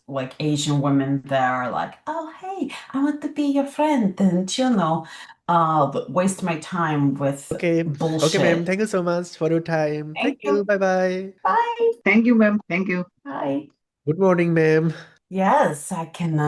like Asian women that are like, oh, hey, I want to be your friend, and waste my time with Okay. Okay, ma'am. bullshit. Thank you so much for your time. Thank Thank you. you. Bye bye. Bye. Thank you, ma'am. Thank you. Bye. Good morning, ma'am. Yes, I can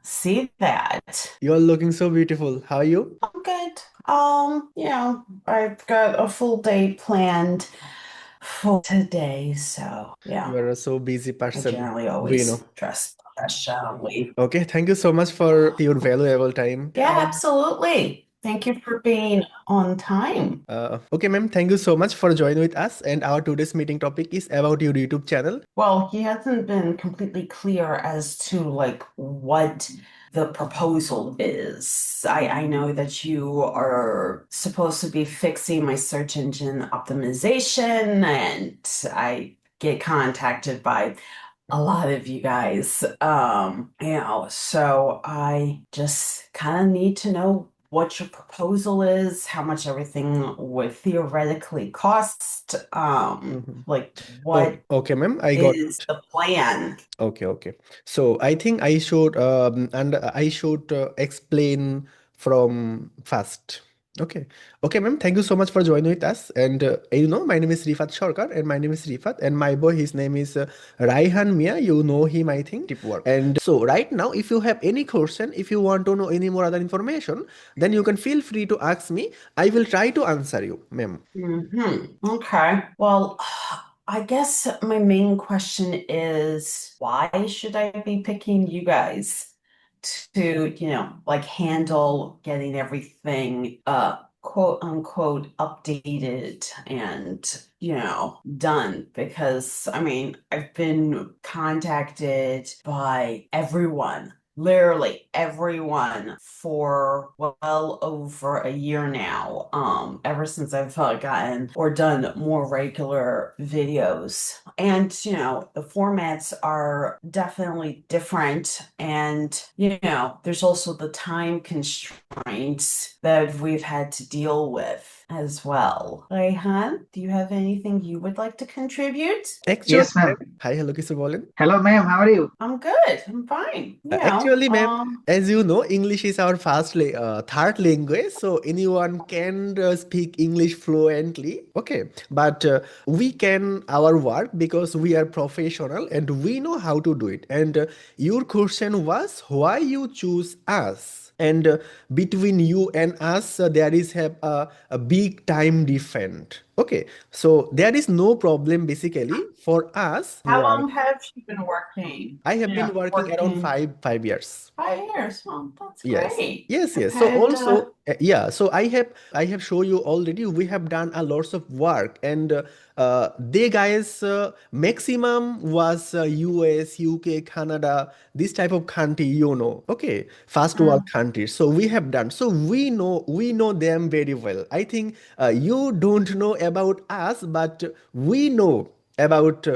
see that. You are looking so beautiful. How are you? I'm good. I've got a full day planned for today, so You yeah, are a so busy I person. generally We know. always dress professionally. Okay. Thank you so much for your valuable time. Yeah, absolutely. Thank you for being on time. Okay, ma'am. Thank you so much for joining with us. And our today's meeting topic is about your YouTube channel. Well, he hasn't been completely clear as to like what the proposal is. I know that you are supposed to be fixing my search engine optimization, and I get contacted by a lot of you guys. So I just kind of need to know what your proposal is, how much everything would theoretically cost, Mhm. like Oh, what okay, ma'am. I got. is the plan? Okay, okay. So I think I should explain from first. Okay, okay, ma'am. Thank you so much for joining with us. And my name is Rifat Sharkar, and my name is Rifat, and my boy, his name is Raihan Mia. You know him, I think. Tip work. And so right now, if you have any question, if you want to know any more other information, then you can feel free to ask me. I will try to answer you, ma'am. Okay. Well, I guess my main question is why should I be picking you guys to, like handle getting everything quote unquote updated and, done? Because I mean, I've been contacted by everyone, literally everyone, for well over a year now, ever since I've gotten or done more regular videos. And the formats are definitely different, and there's also the time constraints that we've had to deal with as well. Rayhan, do you have anything you would like to contribute? Actually, Yes, ma'am. ma'am. Hi, hello, किसे बोलें? Hello, ma'am. How are you? I'm good. I'm fine. Actually, ma'am, as you know, English is our third language, so anyone can speak English fluently. Okay, but we can our work because we are professional and we know how to do it. And your question was why you choose us. And between you and us, there is a big time difference. Okay, so there is no problem basically for us How who are. long have you been working? I have been working around Working five years. 5 years. Oh, that's Yes. great. Yes, yes. So And also, yeah. So I have shown you already. We have done a lots of work, and they guys maximum was US, UK, Canada, this type of country. Okay, first world countries. So we have done. So we know them very well. I think you don't know about us, but we know about.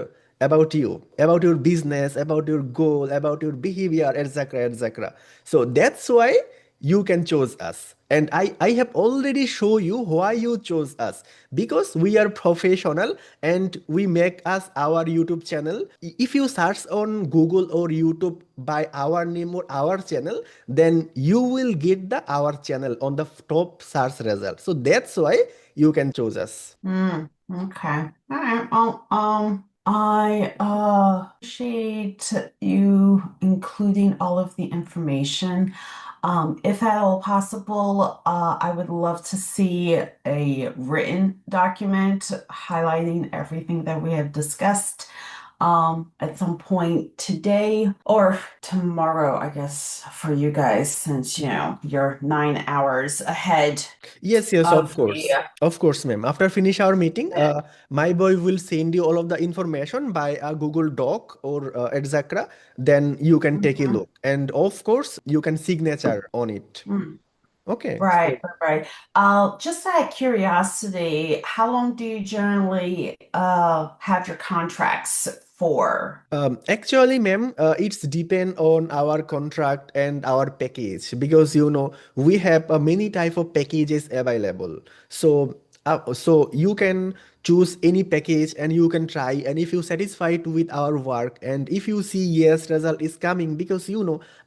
About you, about your business, about your goal, about your behavior, etc., etc. So that's why you can choose us. And I have already shown you why you chose us because we are professional and we make us our YouTube channel. If you search on Google or YouTube by our name or our channel, then you will get the our channel on the top search result. So that's why you can choose us. okay. All right. Well, I appreciate you including all of the information. If at all possible, I would love to see a written document highlighting everything that we have discussed at some point today or tomorrow, I guess, for you guys, since you're 9 hours ahead Yes, yes, of of me. course. Of course, ma'am. After finish our meeting, my boy will send you all of the information by a Google Doc or etc. Then you can take a Mhm. look. And of course, you can signature on it. Mm. Okay. Right, right, right. Just out of curiosity, how long do you generally have your contracts for? Actually, ma'am, it's depend on our contract and our package because we have many type of packages available. So you can choose any package and you can try. And if you satisfied with our work and if you see yes, result is coming, because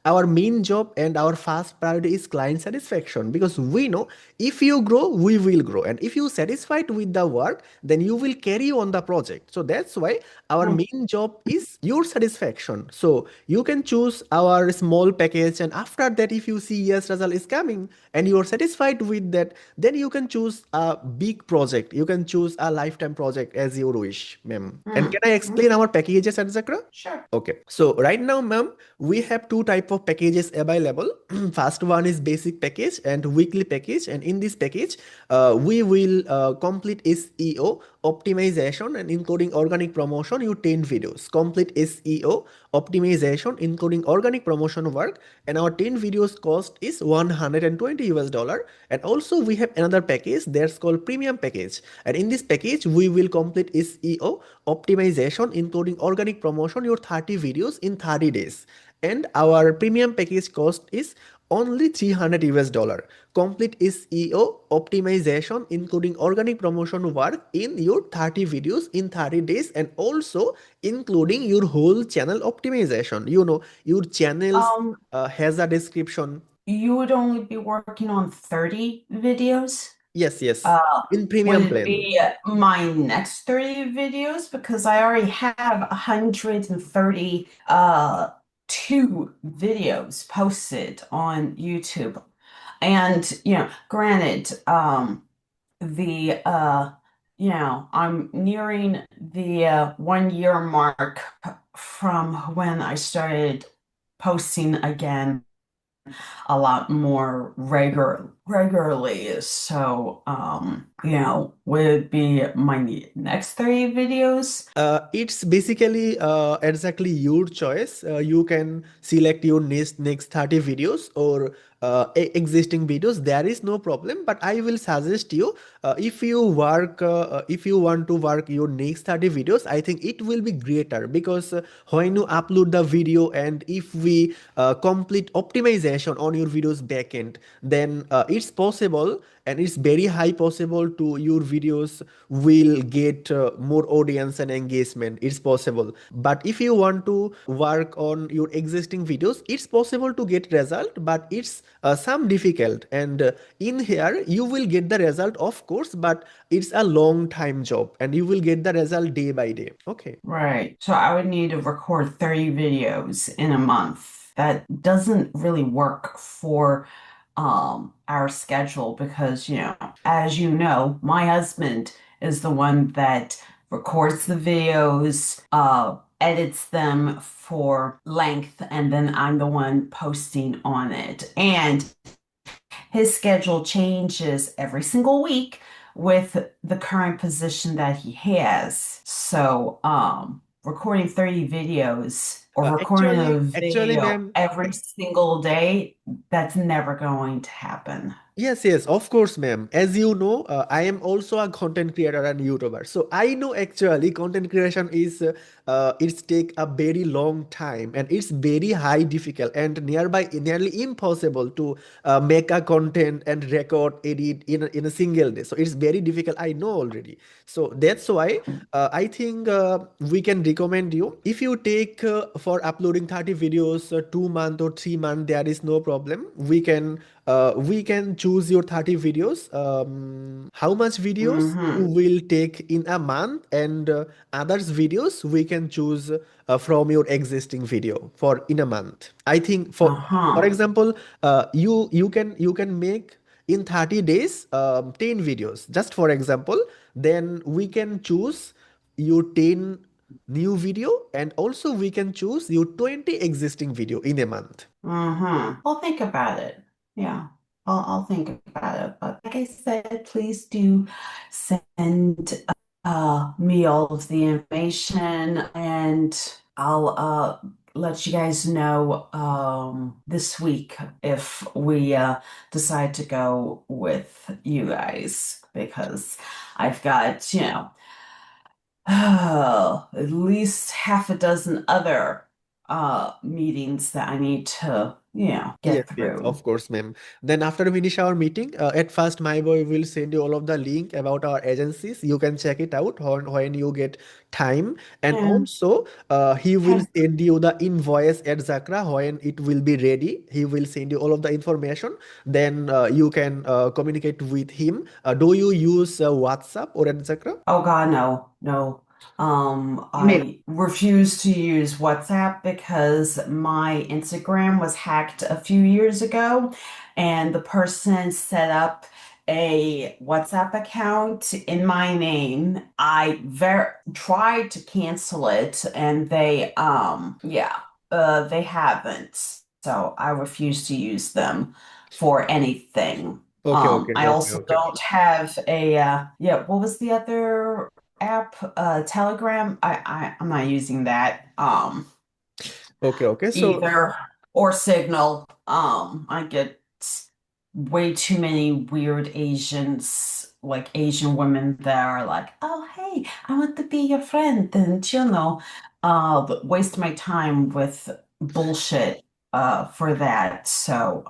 our main job and our first priority is client satisfaction, because we know if you grow, we will grow. And if you satisfied with the work, then you will carry on the project. So that's why our Mm. main job is your satisfaction. So you can choose our small package, and after that, if you see yes, result is coming and you are satisfied with that, then you can choose a big project. You can choose a lifetime project as you wish, ma'am. And can I explain Okay. our packages, etc.? Sure. Okay, so right now, ma'am, we have two type of packages available. First one is basic package and weekly package, and in this package, we will complete SEO optimization and including organic promotion. You 10 videos, complete SEO optimization including organic promotion work, and our 10 videos cost is 120 US dollar. And also we have another package that's called premium package, and in this package we will complete SEO optimization including organic promotion your 30 videos in 30 days. And our premium package cost is only 300 US dollar. Complete SEO optimization including organic promotion work in your 30 videos in 30 days, and also including your whole channel optimization. Your channels Um, has a description. you would only be working on 30 videos. Yes, yes. Uh, In would premium it plan. be my next 30 videos? Because I already have 130 two videos posted on YouTube. And granted, the I'm nearing the 1 year mark from when I started posting again a lot more regularly. So, would be my next 30 videos. It's basically exactly your choice. You can select your next 30 videos or existing videos. There is no problem. But I will suggest you if you want to work your next 30 videos, I think it will be greater, because when you upload the video and if we complete optimization on your videos backend, then it's possible and it's very high possible to your videos will get more audience and engagement. It's possible. But if you want to work on your existing videos, it's possible to get result, but it's some difficult. And in here you will get the result, of course, but it's a long time job and you will get the result day by day. Okay. Right. So I would need to record 30 videos in a month. That doesn't really work for our schedule because, as you know, my husband is the one that records the videos, edits them for length, and then I'm the one posting on it. And his schedule changes every single week with the current position that he has. So, recording 30 videos or recording a Actually, video ma'am, every single day, that's never going to happen. yes, yes, of course, ma'am. As you know, I am also a content creator and YouTuber. So I know actually content creation is it's take a very long time and it's very high difficult and nearly impossible to make a content and record edit in a single day. So it's very difficult. I know already. So that's why I think we can recommend you if you take for uploading 30 videos 2 month or 3 month, there is no problem. We can choose your 30 videos, how much videos you Mm-hmm. will take in a month, and others videos we can choose from your existing video for in a month. I think for Uh-huh. example, you can make in 30 days 10 videos, just for example. Then we can choose your 10 new video, and also we can choose your 20 existing video in a month. Mm-hmm. I'll think about it. Yeah. I'll think about it. But like I said, please do send me all of the information and I'll let you guys know this week if we decide to go with you guys because I've got, at least half a dozen other meetings that I need to get Yes, yes, through. of course, ma'am. Then after we finish our meeting, at first my boy will send you all of the link about our agencies. You can check it out when you get time. And Yeah. also, he will Okay. send you the invoice at Zakra when it will be ready. He will send you all of the information. Then you can communicate with him. Do you use WhatsApp or at Zakra? Oh God, no, no. Email. I refuse to use WhatsApp because my Instagram was hacked a few years ago, and the person set up a WhatsApp account in my name. I tried to cancel it, and they haven't. So I refuse to use them for anything. Okay, okay, I okay, also okay. don't have a what was the other app? Telegram. I'm not using that Okay, okay. So, either, or Signal. I get way too many weird Asians, like Asian women that are like, "Oh, hey, I want to be your friend," and but waste my time with bullshit for that. So,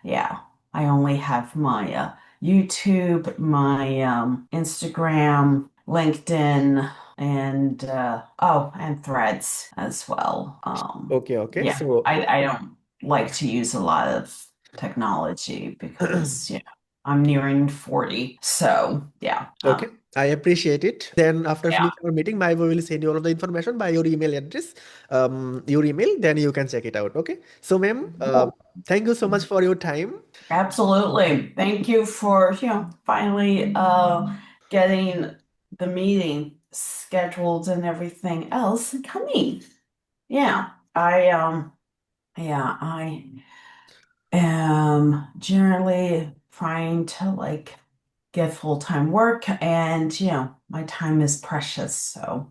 yeah, I only have my YouTube, my Instagram, LinkedIn, and and Threads as well. okay, okay. Yeah, So, I don't like to use a lot of technology because I'm nearing 40. So yeah. okay, I appreciate it. Then after Yeah. finish our meeting, my boy will send you all of the information by your email address. Your email, then you can check it out. Okay. So, ma'am, Well, thank you so much for your time. absolutely. Thank you for, finally getting the meeting scheduled and everything else coming. Yeah. I am generally trying to like get full-time work, and my time is precious, so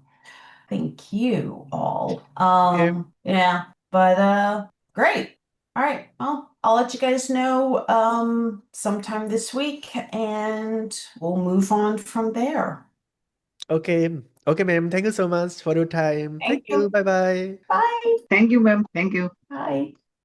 thank you all. Okay. Yeah, but great. All right, well, I'll let you guys know sometime this week, and we'll move on from there. Okay. Okay, ma'am. Thank you so much for your time. Thank Thank you. you. Bye bye. Bye. Thank you, ma'am. Thank you. Bye.